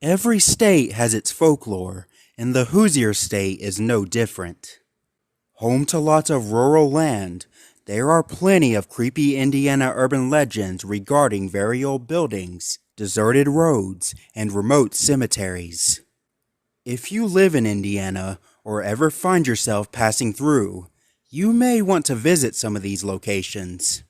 Every state has its folklore, and the Hoosier state is no different. Home to lots of rural land, there are plenty of creepy Indiana urban legends regarding very old buildings, deserted roads, and remote cemeteries. If you live in Indiana, or ever find yourself passing through, you may want to visit some of these locations.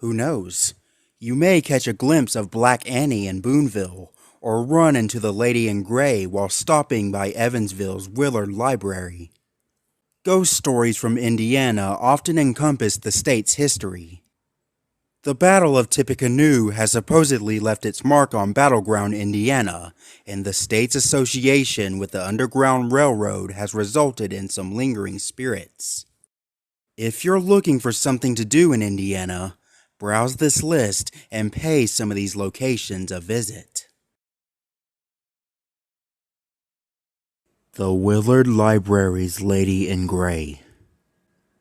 Who knows? You may catch a glimpse of Black Annie in Boonville, or run into the Lady in Gray while stopping by Evansville's Willard Library. Ghost stories from Indiana often encompass the state's history. The Battle of Tippecanoe has supposedly left its mark on Battleground Indiana, and the state's association with the Underground Railroad has resulted in some lingering spirits. If you're looking for something to do in Indiana, browse this list and pay some of these locations a visit. The Willard Library's Lady in Gray.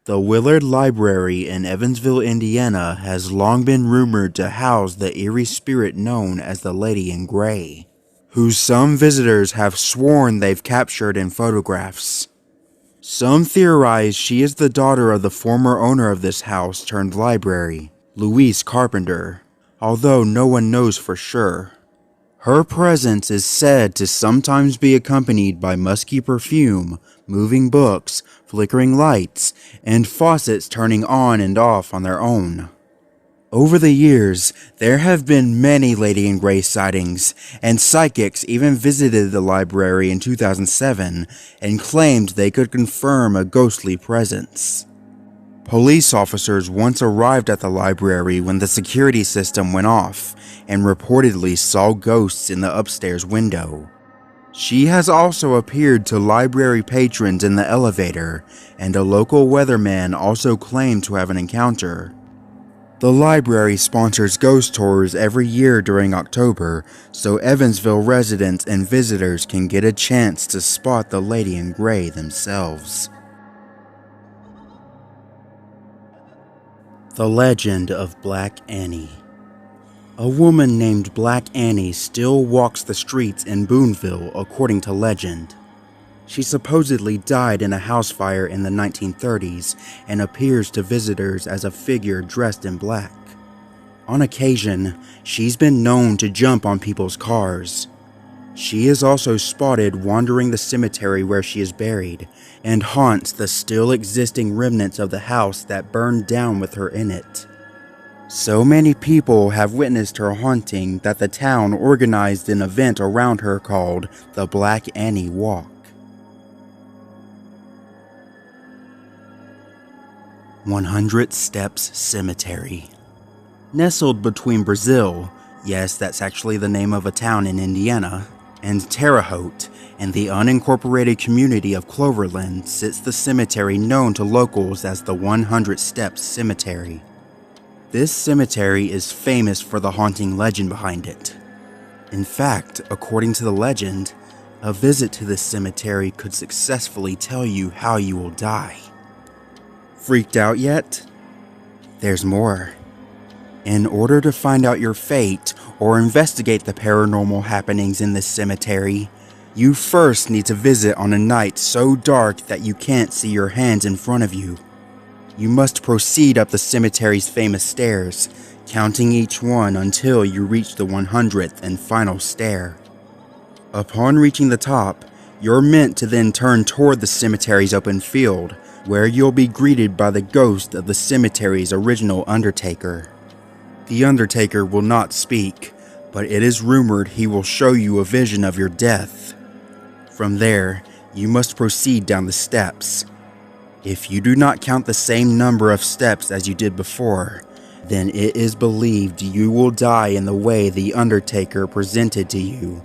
The Willard Library in Evansville, Indiana has long been rumored to house the eerie spirit known as the Lady in Gray, who some visitors have sworn they've captured in photographs. Some theorize she is the daughter of the former owner of this house turned library, Louise Carpenter, although no one knows for sure. Her presence is said to sometimes be accompanied by musky perfume, moving books, flickering lights, and faucets turning on and off on their own. Over the years, there have been many Lady in Gray sightings, and psychics even visited the library in 2007 and claimed they could confirm a ghostly presence. Police officers once arrived at the library when the security system went off and reportedly saw ghosts in the upstairs window. She has also appeared to library patrons in the elevator, and a local weatherman also claimed to have an encounter. The library sponsors ghost tours every year during October, so Evansville residents and visitors can get a chance to spot the Lady in Gray themselves. The Legend of Black Annie. A woman named Black Annie still walks the streets in Boonville according to legend. She supposedly died in a house fire in the 1930s and appears to visitors as a figure dressed in black. On occasion, she's been known to jump on people's cars. She is also spotted wandering the cemetery where she is buried and haunts the still existing remnants of the house that burned down with her in it. So many people have witnessed her haunting that the town organized an event around her called the Black Annie Walk. 100 Steps Cemetery. Nestled between Brazil, yes, that's actually the name of a town in Indiana, and Terre Haute, in the unincorporated community of Cloverland, sits the cemetery known to locals as the 100 Steps Cemetery. This cemetery is famous for the haunting legend behind it. In fact, according to the legend, a visit to this cemetery could successfully tell you how you will die. Freaked out yet? There's more. In order to find out your fate or investigate the paranormal happenings in this cemetery, you first need to visit on a night so dark that you can't see your hands in front of you. You must proceed up the cemetery's famous stairs, counting each one until you reach the 100th and final stair. Upon reaching the top, you're meant to then turn toward the cemetery's open field, where you'll be greeted by the ghost of the cemetery's original undertaker. The undertaker will not speak, but it is rumored he will show you a vision of your death. From there, you must proceed down the steps. If you do not count the same number of steps as you did before, then it is believed you will die in the way the undertaker presented to you.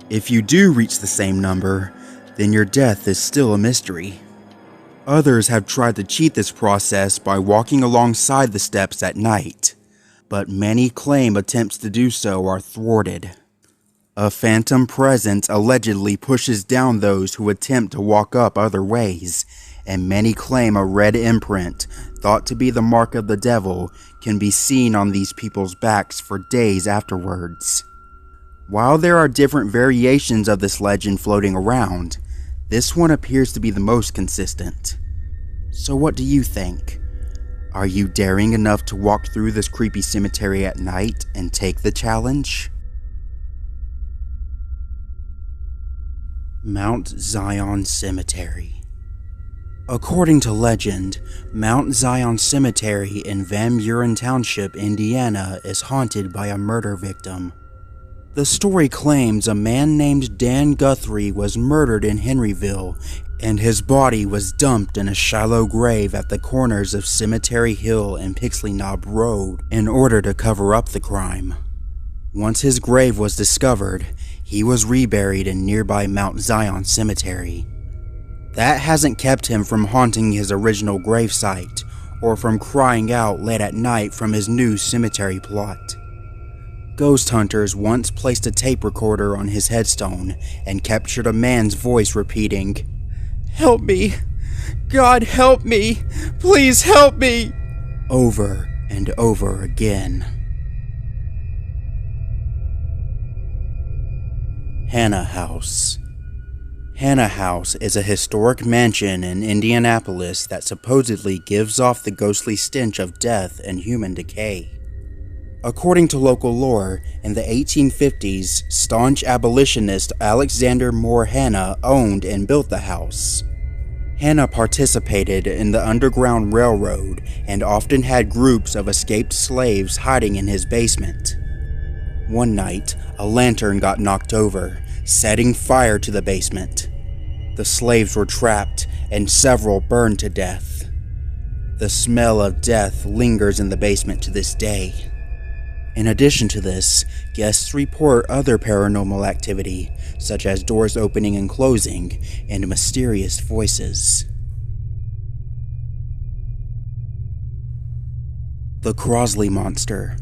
If you do reach the same number, then your death is still a mystery. Others have tried to cheat this process by walking alongside the steps at night, but many claim attempts to do so are thwarted. A phantom presence allegedly pushes down those who attempt to walk up other ways, and many claim a red imprint, thought to be the mark of the devil, can be seen on these people's backs for days afterwards. While there are different variations of this legend floating around, this one appears to be the most consistent. So what do you think? Are you daring enough to walk through this creepy cemetery at night and take the challenge? Mount Zion Cemetery. According to legend, Mount Zion Cemetery in Van Buren Township, Indiana is haunted by a murder victim. The story claims a man named Dan Guthrie was murdered in Henryville, and his body was dumped in a shallow grave at the corners of Cemetery Hill and Pixley Knob Road in order to cover up the crime. Once his grave was discovered, he was reburied in nearby Mount Zion Cemetery. That hasn't kept him from haunting his original gravesite, or from crying out late at night from his new cemetery plot. Ghost hunters once placed a tape recorder on his headstone and captured a man's voice repeating, "Help me! God help me! Please help me!" over and over again. Hannah House. Hannah House is a historic mansion in Indianapolis that supposedly gives off the ghostly stench of death and human decay. According to local lore, in the 1850s, staunch abolitionist Alexander Moore Hannah owned and built the house. Hannah participated in the Underground Railroad and often had groups of escaped slaves hiding in his basement. One night, a lantern got knocked over, setting fire to the basement. The slaves were trapped, and several burned to death. The smell of death lingers in the basement to this day. In addition to this, guests report other paranormal activity, such as doors opening and closing, and mysterious voices. The Crosley Monster.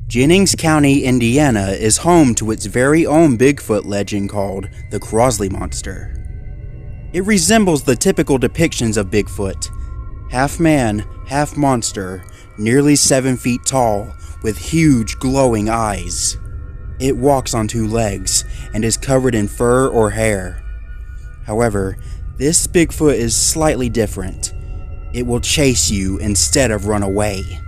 Jennings County, Indiana is home to its very own Bigfoot legend called the Crosley Monster. It resembles the typical depictions of Bigfoot: half man, half monster, nearly 7 feet tall, with huge glowing eyes. It walks on 2 legs and is covered in fur or hair. However, this Bigfoot is slightly different. It will chase you instead of run away.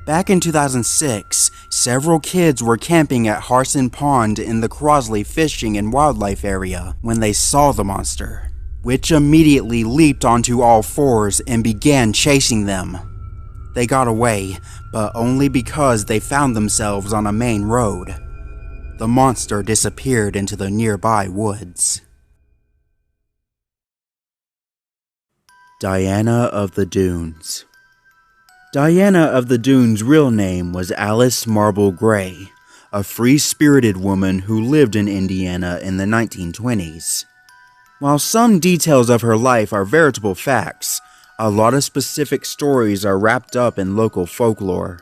Back in 2006, several kids were camping at Harson Pond in the Crosley Fishing and Wildlife Area when they saw the monster, which immediately leaped onto all 4s and began chasing them. They got away, but only because they found themselves on a main road. The monster disappeared into the nearby woods. Diana of the Dunes. Diana of the Dunes' real name was Alice Marble Gray, a free-spirited woman who lived in Indiana in the 1920s. While some details of her life are veritable facts, a lot of specific stories are wrapped up in local folklore.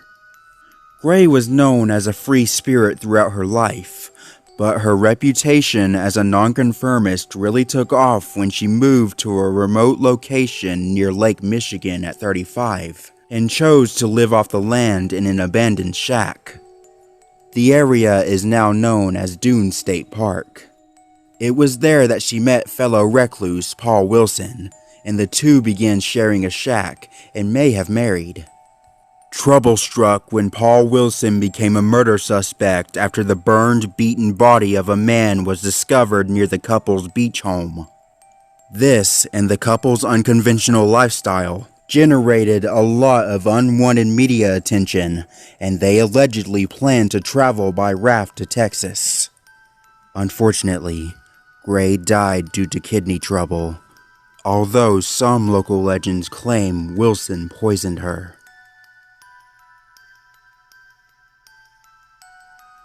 Gray was known as a free spirit throughout her life, but her reputation as a nonconformist really took off when she moved to a remote location near Lake Michigan at 35 and chose to live off the land in an abandoned shack. The area is now known as Dune State Park. It was there that she met fellow recluse Paul Wilson, and the two began sharing a shack and may have married. Trouble struck when Paul Wilson became a murder suspect after the burned, beaten body of a man was discovered near the couple's beach home. This, and the couple's unconventional lifestyle, generated a lot of unwanted media attention, and they allegedly planned to travel by raft to Texas. Unfortunately, Gray died due to kidney trouble, although some local legends claim Wilson poisoned her.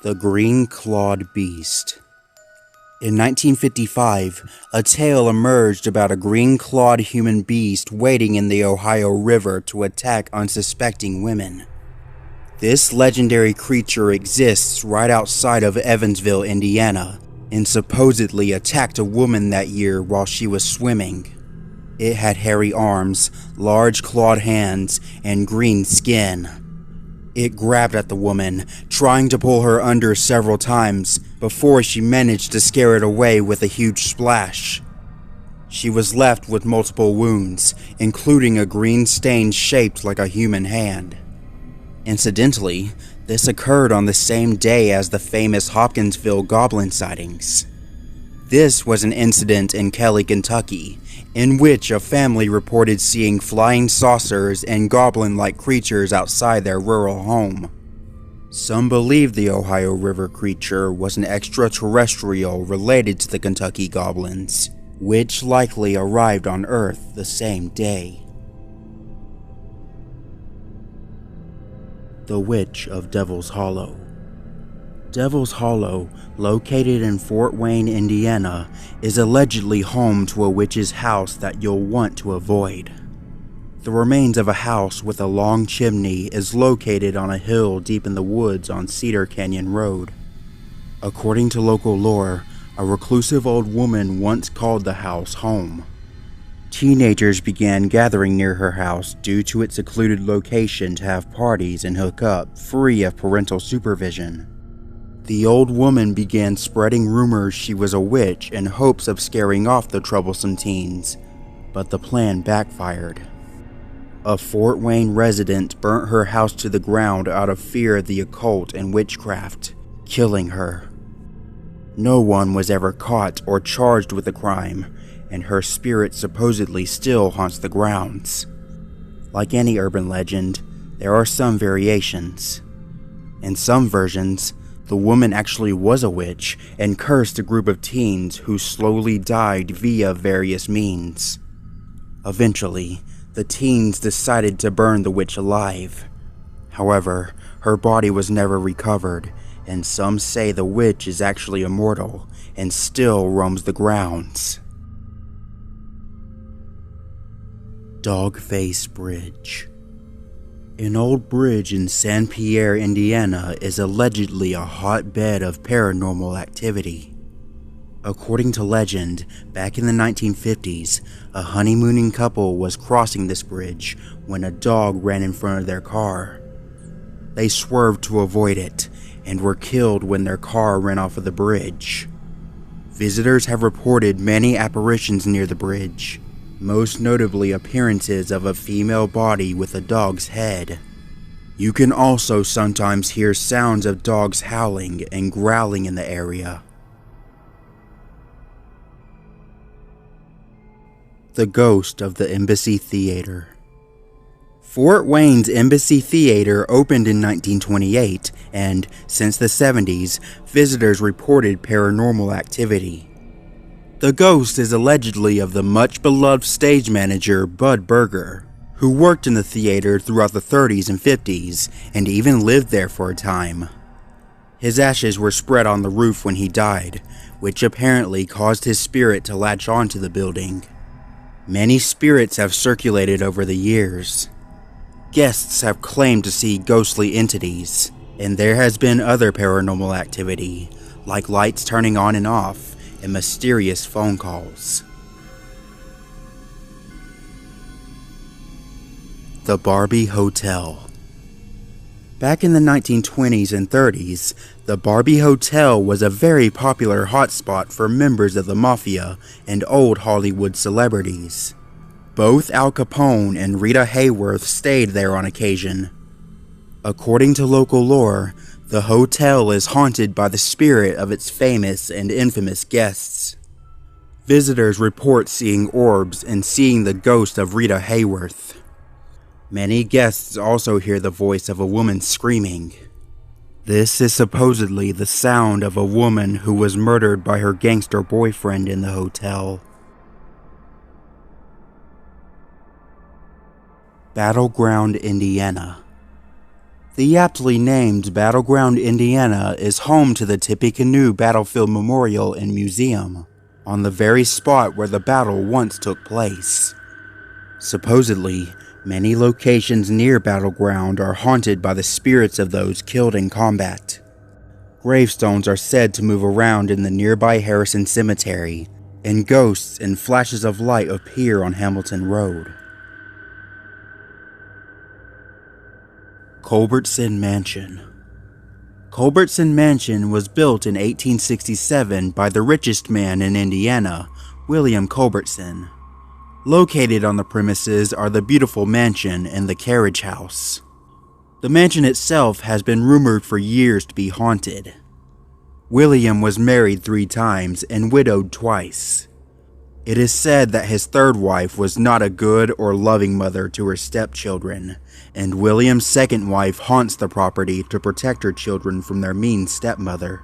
The Green-Clawed Beast. In 1955, a tale emerged about a green-clawed human beast waiting in the Ohio River to attack unsuspecting women. This legendary creature exists right outside of Evansville, Indiana, and supposedly attacked a woman that year while she was swimming. It had hairy arms, large clawed hands, and green skin. It grabbed at the woman, trying to pull her under several times before she managed to scare it away with a huge splash. She was left with multiple wounds, including a green stain shaped like a human hand. Incidentally, this occurred on the same day as the famous Hopkinsville goblin sightings. This was an incident in Kelly, Kentucky, in which a family reported seeing flying saucers and goblin-like creatures outside their rural home. Some believe the Ohio River creature was an extraterrestrial related to the Kentucky goblins, which likely arrived on Earth the same day. The Witch of Devil's Hollow. Devil's Hollow, located in Fort Wayne, Indiana, is allegedly home to a witch's house that you'll want to avoid. The remains of a house with a long chimney is located on a hill deep in the woods on Cedar Canyon Road. According to local lore, a reclusive old woman once called the house home. Teenagers began gathering near her house due to its secluded location to have parties and hook up, free of parental supervision. The old woman began spreading rumors she was a witch in hopes of scaring off the troublesome teens, but the plan backfired. A Fort Wayne resident burnt her house to the ground out of fear of the occult and witchcraft, killing her. No one was ever caught or charged with the crime, and her spirit supposedly still haunts the grounds. Like any urban legend, there are some variations. In some versions, the woman actually was a witch and cursed a group of teens who slowly died via various means. Eventually, the teens decided to burn the witch alive. However, her body was never recovered, and some say the witch is actually immortal and still roams the grounds. Dogface Bridge. An old bridge in St. Pierre, Indiana is allegedly a hotbed of paranormal activity. According to legend, back in the 1950s, a honeymooning couple was crossing this bridge when a dog ran in front of their car. They swerved to avoid it and were killed when their car ran off of the bridge. Visitors have reported many apparitions near the bridge, most notably appearances of a female body with a dog's head. You can also sometimes hear sounds of dogs howling and growling in the area. The Ghost of the Embassy Theater. Fort Wayne's Embassy Theater opened in 1928, and since the 70s, visitors reported paranormal activity. The ghost is allegedly of the much-beloved stage manager Bud Berger, who worked in the theater throughout the 30s and 50s, and even lived there for a time. His ashes were spread on the roof when he died, which apparently caused his spirit to latch onto the building. Many spirits have circulated over the years. Guests have claimed to see ghostly entities, and there has been other paranormal activity, like lights turning on and off, and mysterious phone calls. The Barbie Hotel. Back in the 1920s and 30s, the Barbie Hotel was a very popular hotspot for members of the mafia and old Hollywood celebrities. Both Al Capone and Rita Hayworth stayed there on occasion. According to local lore, the hotel is haunted by the spirit of its famous and infamous guests. Visitors report seeing orbs and seeing the ghost of Rita Hayworth. Many guests also hear the voice of a woman screaming. This is supposedly the sound of a woman who was murdered by her gangster boyfriend in the hotel. Battleground Indiana. The aptly named Battleground Indiana is home to the Tippecanoe Battlefield Memorial and Museum, on the very spot where the battle once took place. Supposedly, many locations near Battleground are haunted by the spirits of those killed in combat. Gravestones are said to move around in the nearby Harrison Cemetery, and ghosts and flashes of light appear on Hamilton Road. Culbertson Mansion. Culbertson Mansion was built in 1867 by the richest man in Indiana, William Culbertson. Located on the premises are the beautiful mansion and the carriage house. The mansion itself has been rumored for years to be haunted. William was married 3 times and widowed twice. It is said that his third wife was not a good or loving mother to her stepchildren, and William's second wife haunts the property to protect her children from their mean stepmother.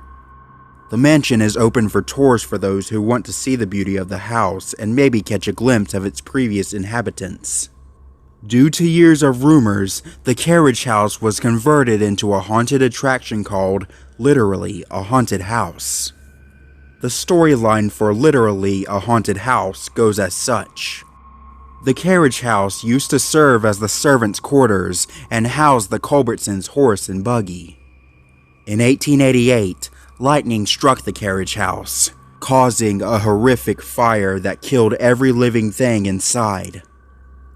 The mansion is open for tours for those who want to see the beauty of the house and maybe catch a glimpse of its previous inhabitants. Due to years of rumors, the carriage house was converted into a haunted attraction called, literally, a haunted house. The storyline for Literally a Haunted House goes as such. The carriage house used to serve as the servants' quarters and house the Culbertsons' horse and buggy. In 1888, lightning struck the carriage house, causing a horrific fire that killed every living thing inside.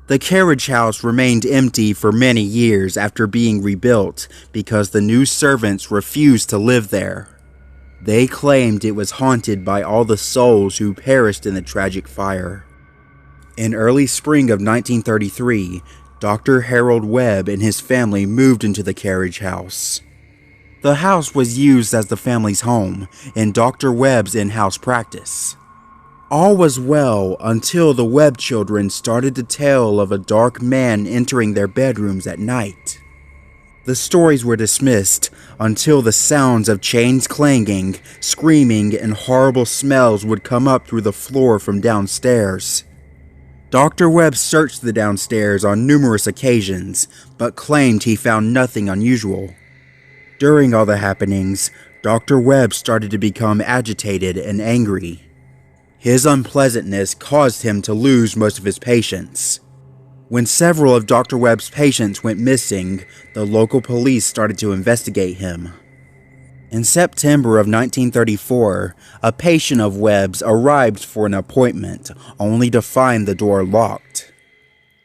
The carriage house remained empty for many years after being rebuilt because the new servants refused to live there. They claimed it was haunted by all the souls who perished in the tragic fire. In early spring of 1933, Dr. Harold Webb and his family moved into the carriage house. The house was used as the family's home in Dr. Webb's in-house practice. All was well until the Webb children started to tell of a dark man entering their bedrooms at night. The stories were dismissed until the sounds of chains clanging, screaming, and horrible smells would come up through the floor from downstairs. Dr. Webb searched the downstairs on numerous occasions, but claimed he found nothing unusual. During all the happenings, Dr. Webb started to become agitated and angry. His unpleasantness caused him to lose most of his patients. When several of Dr. Webb's patients went missing, the local police started to investigate him. In September of 1934, a patient of Webb's arrived for an appointment, only to find the door locked.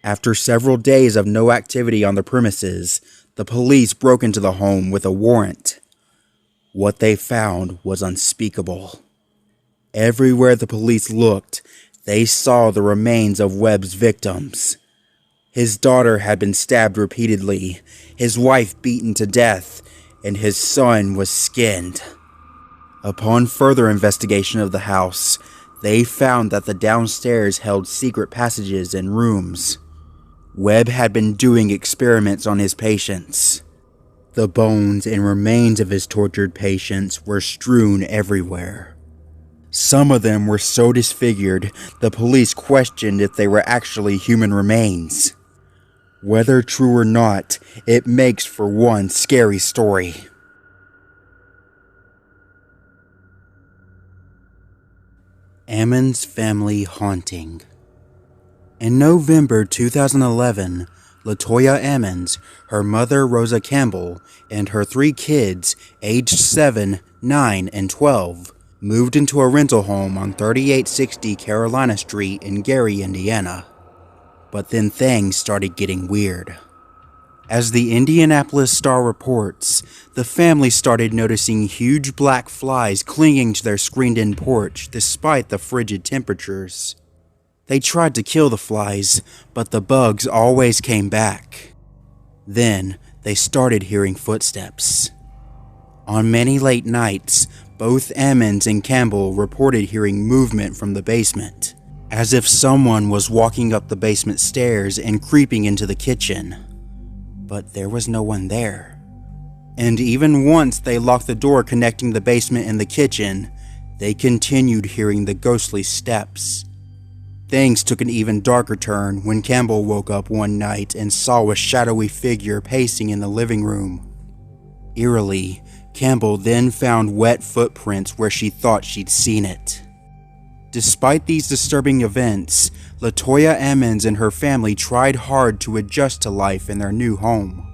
After several days of no activity on the premises, the police broke into the home with a warrant. What they found was unspeakable. Everywhere the police looked, they saw the remains of Webb's victims. His daughter had been stabbed repeatedly, his wife beaten to death, and his son was skinned. Upon further investigation of the house, they found that the downstairs held secret passages and rooms. Webb had been doing experiments on his patients. The bones and remains of his tortured patients were strewn everywhere. Some of them were so disfigured, the police questioned if they were actually human remains. Whether true or not, it makes for one scary story. Ammons family haunting. In November 2011, Latoya Ammons, her mother Rosa Campbell, and her 3 kids, aged 7, 9, and 12, moved into a rental home on 3860 Carolina Street in Gary, Indiana. But then things started getting weird. As the Indianapolis Star reports, the family started noticing huge black flies clinging to their screened-in porch despite the frigid temperatures. They tried to kill the flies, but the bugs always came back. Then, they started hearing footsteps. On many late nights, both Ammons and Campbell reported hearing movement from the basement, as if someone was walking up the basement stairs and creeping into the kitchen. But there was no one there. And even once they locked the door connecting the basement and the kitchen, they continued hearing the ghostly steps. Things took an even darker turn when Campbell woke up one night and saw a shadowy figure pacing in the living room. Eerily, Campbell then found wet footprints where she thought she'd seen it. Despite these disturbing events, Latoya Ammons and her family tried hard to adjust to life in their new home.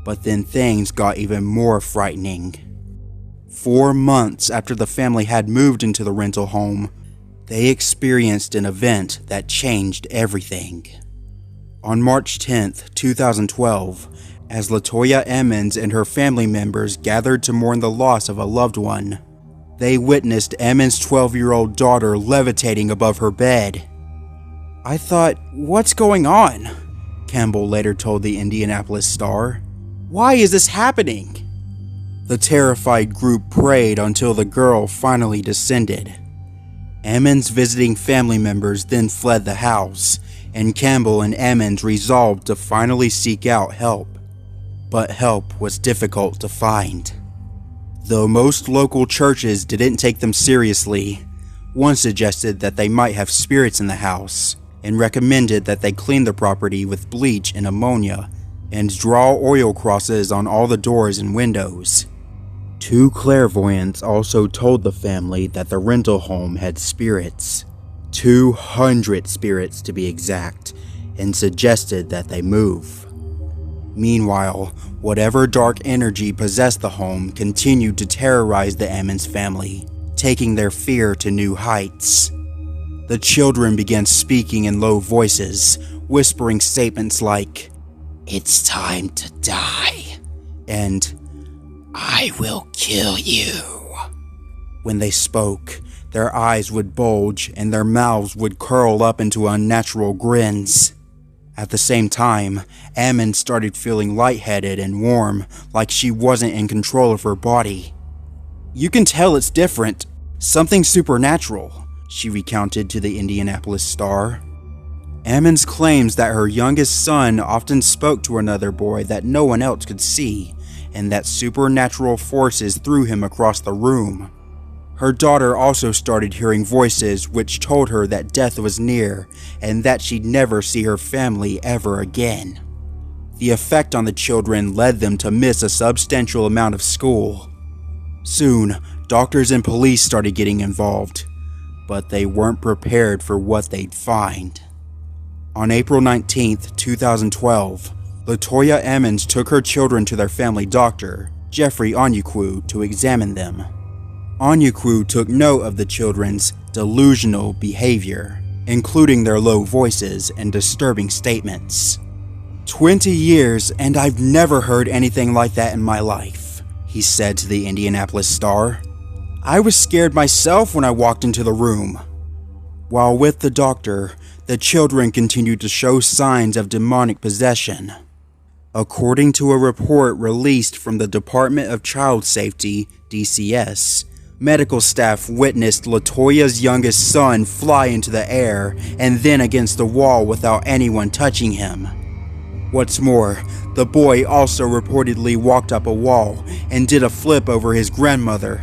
But then things got even more frightening. 4 months after the family had moved into the rental home, they experienced an event that changed everything. On March 10th, 2012, as LaToya Ammons and her family members gathered to mourn the loss of a loved one. They witnessed Ammons' 12-year-old daughter levitating above her bed. "I thought, what's going on?" Campbell later told the Indianapolis Star. "Why is this happening?" The terrified group prayed until the girl finally descended. Ammons' visiting family members then fled the house, and Campbell and Ammons resolved to finally seek out help. But help was difficult to find. Though most local churches didn't take them seriously, one suggested that they might have spirits in the house, and recommended that they clean the property with bleach and ammonia, and draw oil crosses on all the doors and windows. 2 clairvoyants also told the family that the rental home had spirits, 200 spirits to be exact, and suggested that they move. Meanwhile, whatever dark energy possessed the home continued to terrorize the Ammons family, taking their fear to new heights. The children began speaking in low voices, whispering statements like, "It's time to die," and "I will kill you." When they spoke, their eyes would bulge and their mouths would curl up into unnatural grins. At the same time, Ammon started feeling lightheaded and warm, like she wasn't in control of her body. "You can tell it's different, something supernatural," she recounted to the Indianapolis Star. Ammons claims that her youngest son often spoke to another boy that no one else could see, and that supernatural forces threw him across the room. Her daughter also started hearing voices which told her that death was near and that she'd never see her family ever again. The effect on the children led them to miss a substantial amount of school. Soon, doctors and police started getting involved, but they weren't prepared for what they'd find. On April 19th, 2012, LaToya Ammons took her children to their family doctor, Jeffrey Onyeukwu, to examine them. Onyeukwu took note of the children's delusional behavior, including their low voices and disturbing statements. 20 years and I've never heard anything like that in my life, he said to the Indianapolis Star. I was scared myself when I walked into the room. While with the doctor, the children continued to show signs of demonic possession. According to a report released from the Department of Child Safety, DCS, medical staff witnessed LaToya's youngest son fly into the air and then against the wall without anyone touching him. What's more, the boy also reportedly walked up a wall and did a flip over his grandmother.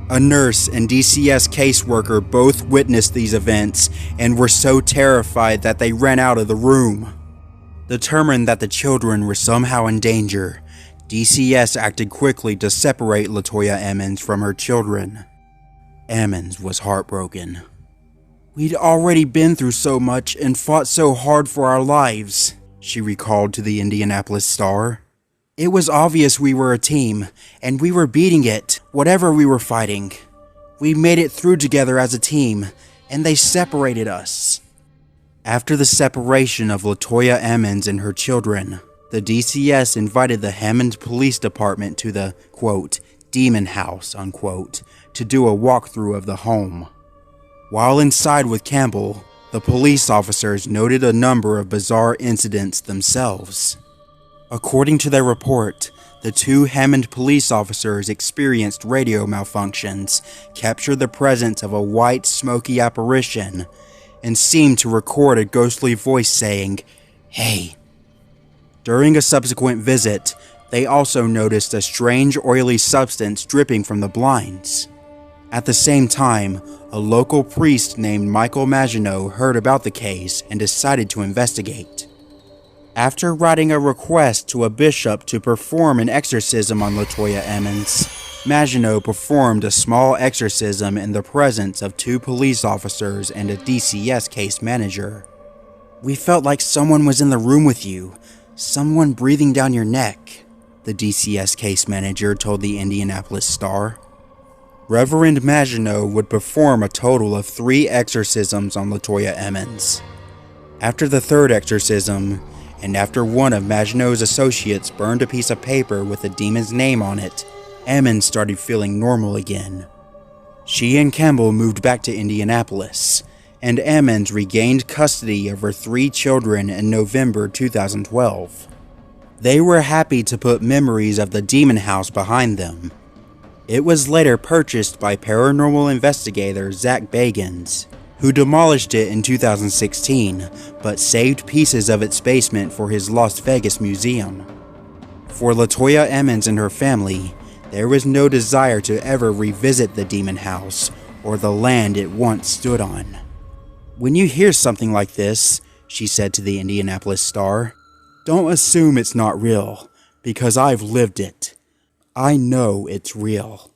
A nurse and DCS caseworker both witnessed these events and were so terrified that they ran out of the room. Determined that the children were somehow in danger, DCS acted quickly to separate LaToya Ammons from her children. Ammons was heartbroken. We'd already been through so much and fought so hard for our lives, she recalled to the Indianapolis Star. It was obvious we were a team, and we were beating it, whatever we were fighting. We made it through together as a team, and they separated us. After the separation of LaToya Ammons and her children, the DCS invited the Hammond Police Department to the, quote, demon house, unquote, to do a walkthrough of the home. While inside with Campbell, the police officers noted a number of bizarre incidents themselves. According to their report, the two Hammond police officers experienced radio malfunctions, captured the presence of a white, smoky apparition, and seemed to record a ghostly voice saying, "Hey." During a subsequent visit, they also noticed a strange oily substance dripping from the blinds. At the same time, a local priest named Michael Maginot heard about the case and decided to investigate. After writing a request to a bishop to perform an exorcism on LaToya Ammons, Maginot performed a small exorcism in the presence of two police officers and a DCS case manager. We felt like someone was in the room with you, someone breathing down your neck, the DCS case manager told the Indianapolis Star. Reverend Maginot would perform a total of 3 exorcisms on LaToya Ammons. After the third exorcism, and after one of Maginot's associates burned a piece of paper with the demon's name on it, Ammons started feeling normal again. She and Campbell moved back to Indianapolis, and Ammons regained custody of her 3 children in November 2012. They were happy to put memories of the demon house behind them. It was later purchased by paranormal investigator Zach Bagans, who demolished it in 2016, but saved pieces of its basement for his Las Vegas museum. For Latoya Ammons and her family, there was no desire to ever revisit the demon house or the land it once stood on. "When you hear something like this," she said to the Indianapolis Star, "don't assume it's not real, because I've lived it. I know it's real."